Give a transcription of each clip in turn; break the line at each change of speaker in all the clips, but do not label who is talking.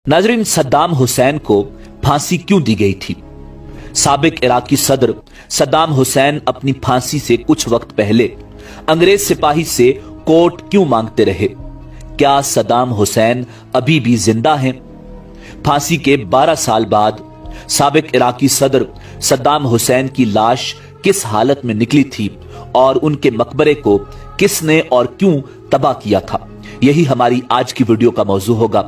नाजरीन, सद्दाम हुसैन को फांसी क्यों दी गई थी? साबिक इराकी सदर सद्दाम हुसैन अपनी फांसी से कुछ वक्त पहले अंग्रेज सिपाही से कोर्ट क्यों मांगते रहे? क्या सद्दाम हुसैन अभी भी जिंदा हैं? फांसी के 12 साल बाद साबिक इराकी सदर सद्दाम हुसैन की लाश किस हालत में निकली थी और उनके मकबरे को किसने और क्यों तबाह किया था? यही हमारी आज की वीडियो का मौजू होगा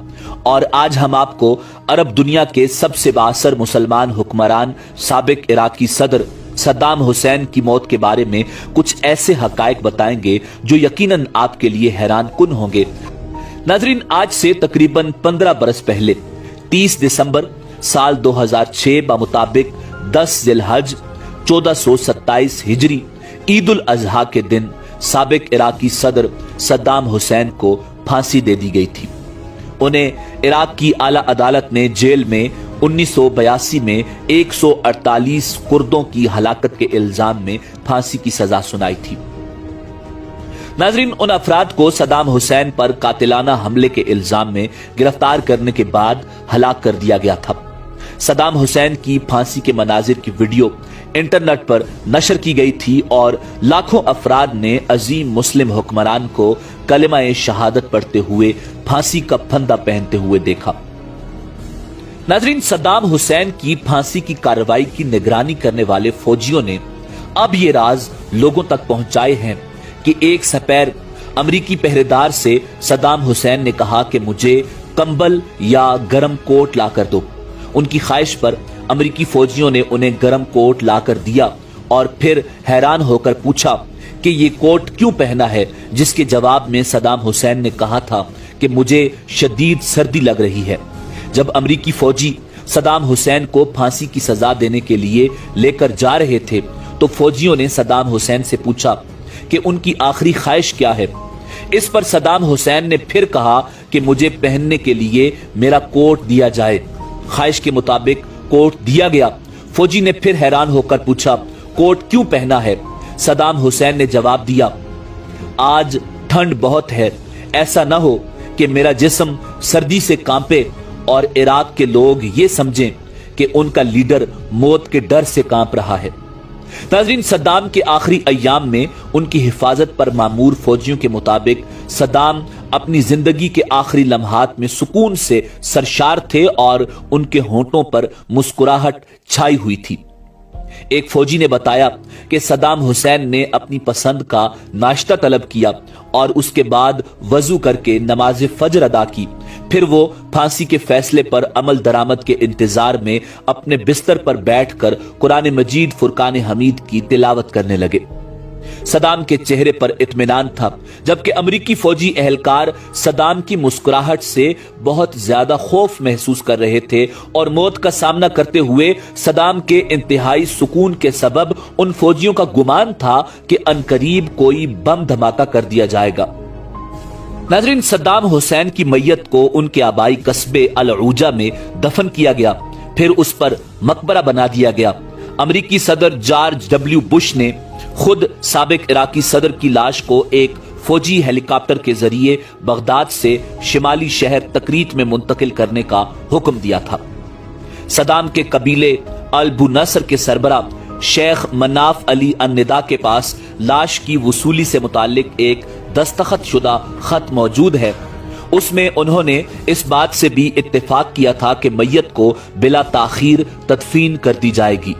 और आज हम आपको अरब दुनिया के सबसे बाअसर मुसलमान हुक्मरान साबिक इराकी सदर सद्दाम हुसैन की मौत के बारे में कुछ ऐसे हकायक बताएंगे जो यकीनन आपके लिए हैरान कुन होंगे। नाजरीन, आज से तकरीबन 15 बरस पहले 30 दिसंबर साल 2006 मुताबिक 10 जिलहज 1427 हिजरी ईद उल अजहा के दिन साबिक इराकी सदर सद्दाम हुसैन को फांसी दे दी गई थी। उन्हें इराक की आला अदालत ने जेल में 1982 में 148 कुर्दों की हलाकत के इल्जाम में फांसी की सजा सुनाई थी। नाजरीन, उन अफराद को सद्दाम हुसैन पर कातिलाना हमले के इल्जाम में गिरफ्तार करने के बाद हलाक कर दिया गया था। सद्दाम हुसैन की फांसी के मनाजिर की वीडियो इंटरनेट पर नशर की गई थी और लाखों अफराद ने अजीम मुस्लिम हुक्मरान को कलिमा शहादत पढ़ते हुए फांसी का फंदा पहनते हुए देखा। नाजरीन, सद्दाम हुसैन की फांसी की कार्रवाई की निगरानी करने वाले फौजियों ने अब ये राज लोगों तक पहुंचाए हैं कि एक सपैर अमरीकी पहरेदार से सद्दाम हुसैन ने कहा कि मुझे कंबल या गर्म कोट लाकर दो। उनकी ख्वाहिश पर अमरीकी फौजियों ने उन्हें गर्म कोट लाकर दिया और फिर हैरान होकर पूछा कि ये कोट क्यों पहना है, जिसके जवाब में सद्दाम हुसैन ने कहा था कि मुझे शदीद सर्दी लग रही है। जब अमरीकी फौजी सद्दाम हुसैन को फांसी की सजा देने के लिए लेकर जा रहे थे तो फौजियों ने सद्दाम हुसैन से पूछा कि उनकी आखिरी ख्वाहिश क्या है। इस पर सद्दाम हुसैन ने फिर कहा कि मुझे पहनने के लिए मेरा कोट दिया जाए। ख्वाहिश के मुताबिक कोट दिया गया। फौजी ने फिर हैरान होकर पूछा, कोट क्यों पहना है? सद्दाम हुसैन ने जवाब दिया, आज ठंड बहुत है, ऐसा न हो कि मेरा जिस्म सर्दी से कांपे और इराक के लोग ये समझें कि उनका लीडर मौत के डर से कांप रहा है। नाज़रीन, सद्दाम के आखिरी अय्याम में उनकी हिफाजत पर मामूर फौजियों के मुताबिक सद्दाम अपनी जिंदगी के आखिरी लम्हात में सुकून से सरशार थे और उनके होंठों पर मुस्कुराहट छाई हुई थी। एक फौजी ने बताया कि सद्दाम हुसैन ने अपनी पसंद का नाश्ता तलब किया और उसके बाद वजू करके नमाज फजर अदा की। फिर वो फांसी के फैसले पर अमल दरामद के इंतजार में अपने बिस्तर पर बैठकर कुरान मजीद फुरकान हमीद की तिलावत करने लगे। सद्दाम के चेहरे पर इत्मीनान था, जबकि अमरीकी फौजी एहलकार सद्दाम की मुस्कुराहट से बहुत ज्यादा खौफ महसूस कर रहे थे और मौत का सामना करते हुए सद्दाम के इंतहाई सुकून के सबब उन फौजियों का गुमान था कि अनकरीब कोई बम धमाका कर दिया जाएगा। नाजरीन, सद्दाम हुसैन की मैयत को उनके आबाई कस्बे अल-ऊजा में दफन किया गया, फिर उस पर मकबरा बना दिया गया। अमरीकी सदर जॉर्ज डब्ल्यू बुश ने खुद साबिक इराकी सदर की लाश को एक फौजी हेलीकॉप्टर के जरिए बगदाद से शिमाली शहर तकरीत में मुंतकिल करने का हुक्म दिया था। सद्दाम के कबीले अल-बू नसर के सरबरा शेख मनाफ अली अन-निदा के पास लाश की वसूली से मुतालिक एक दस्तखत शुदा खत मौजूद है। उसमें उन्होंने इस बात से भी इत्तेफाक किया था कि मैयत को बिला ताखीर तदफीन कर दी जाएगी।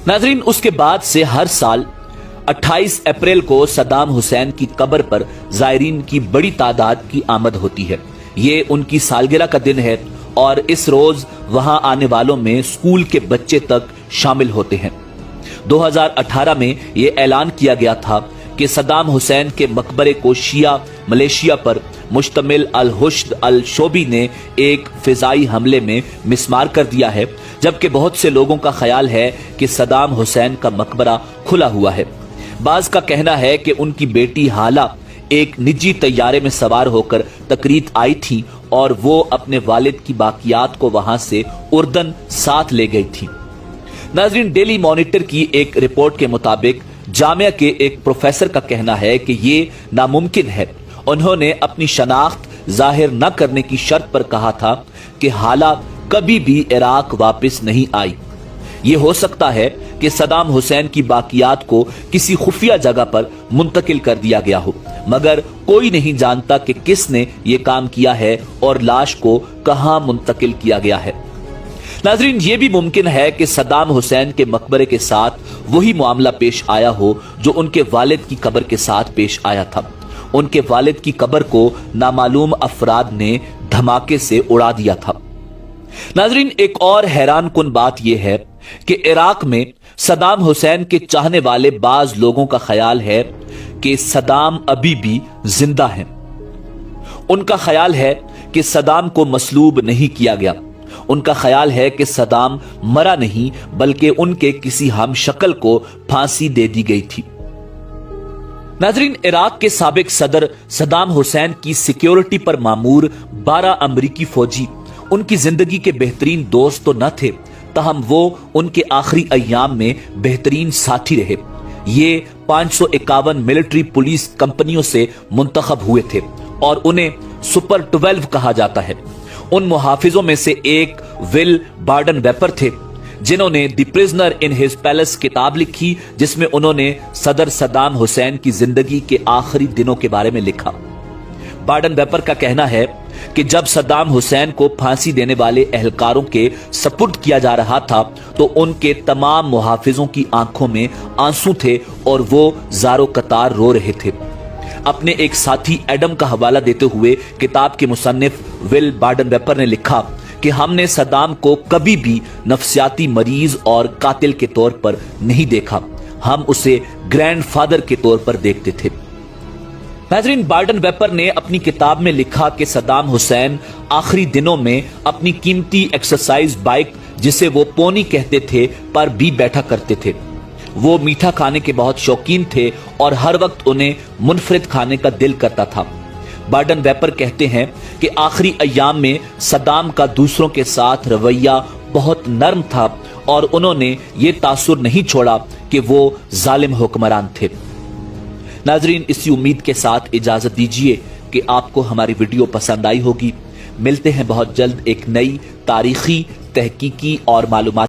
नाजरीन, उसके बाद से हर साल 28 अप्रैल को सद्दाम हुसैन की कब्र पर जायरीन की बड़ी तादाद की आमद होती है। ये उनकी सालगिरह का दिन है और इस रोज वहां आने वालों में स्कूल के बच्चे तक शामिल होते हैं। 2018 में यह ऐलान किया गया था कि सद्दाम हुसैन के मकबरे को शिया मलेशिया पर मुश्तमिल अल हुश्द अल शोबी ने एक फिजाई हमले में मिसमार कर दिया है, जबकि बहुत से लोगों का ख्याल है कि सद्दाम हुसैन का मकबरा खुला हुआ है। बाज का कहना है कि उनकी बेटी हाला एक निजी तैयारे में सवार होकर तकरीत आई थी और वो अपने वालिद की बाकियात को वहां से उर्दन साथ ले गई थी। नाजरीन, डेली मॉनिटर की एक रिपोर्ट के मुताबिक जामिया के एक प्रोफेसर का कहना है कि ये नामुमकिन है। उन्होंने अपनी शनाख्त जाहिर न करने की शर्त पर कहा था कि हालात कभी भी इराक वापस नहीं आई। ये हो सकता है कि सदाम हुसैन की बाकियात को किसी खुफिया जगह पर मुंतकिल कर दिया गया हो, मगर कोई नहीं जानता कि किसने ये काम किया है और लाश को कहां मुंतकिल किया गया है। नाजरीन, ये भी मुमकिन है कि सदाम हुसैन के मकबरे के साथ वही मामला पेश आया हो जो उनके वालिद की कब्र के साथ पेश आया था। उनके वालिद की कब्र को नामालूम अफराद ने धमाके से उड़ा दिया था। नाजरीन, एक और हैरान कुन बात यह है कि इराक में सदाम हुसैन के चाहने वाले बाज लोगों का ख्याल है कि सदाम अभी भी जिंदा हैं। उनका ख्याल है कि सदाम को मसलूब नहीं किया गया। उनका ख्याल है कि सदाम मरा नहीं बल्कि उनके किसी हमशक्ल को फांसी दे दी गई थी। नाजरीन, इराक के साबिक सदर सदाम हुसैन की सिक्योरिटी पर मामूर 12 अमरीकी फौजी उनकी जिंदगी के बेहतरीन दोस्त तो न थे, तहम वो उनके आखिरी अय्याम में बेहतरीन साथी रहे। ये 551 मिलिट्री पुलिस कंपनियों से मुंतखब हुए थे और उन्हें सुपर 12 कहा जाता है। उन मुहाफिजों में से एक विल बार्डन वेपर थे, जिन्होंने the prisoner in his palace किताब लिखी, जिसमें उन्होंने सदर सदाम हुसैन की जिंदगी के आखिरी दिनों के बारे में लिखा। बार्डन वेपर का कहना है कि जब सदाम हुसैन को फांसी देने वाले एहलकारों के सपुर्द किया जा रहा था तो उनके तमाम मुहाफिजों की आंखों में आंसू थे और वो ज़ारो कतार रो रहे थे। अपने एक साथी एडम का हवाला देते हुए किताब के मुसन्निफ विल बार्डन वेपर ने लिखा कि हमने सदाम को कभी भी नफ्सियाती मरीज और कातिल के तौर पर नहीं देखा, हम उसे ग्रैंडफादर के तौर पर देखते थे। नाजरीन, बार्डन वेपर ने अपनी किताब में लिखा कि सदाम हुसैन आखिरी दिनों में अपनी कीमती एक्सरसाइज बाइक, जिसे वो पोनी कहते थे, पर भी बैठा करते थे। वो मीठा खाने के बहुत शौकीन थे और हर वक्त उन्हें मुनफरिद खाने का दिल करता था। बार्डन वेपर कहते हैं कि आखिरी अय्याम में सदाम का दूसरों के साथ रवैया बहुत नरम था और उन्होंने ये तासुर नहीं छोड़ा कि वो जालिम हुक्मरान थे। नाजरीन, इसी उम्मीद के साथ इजाजत दीजिए कि आपको हमारी वीडियो पसंद आई होगी। मिलते हैं बहुत जल्द एक नई तारीखी, तहकीकी और मालूमाती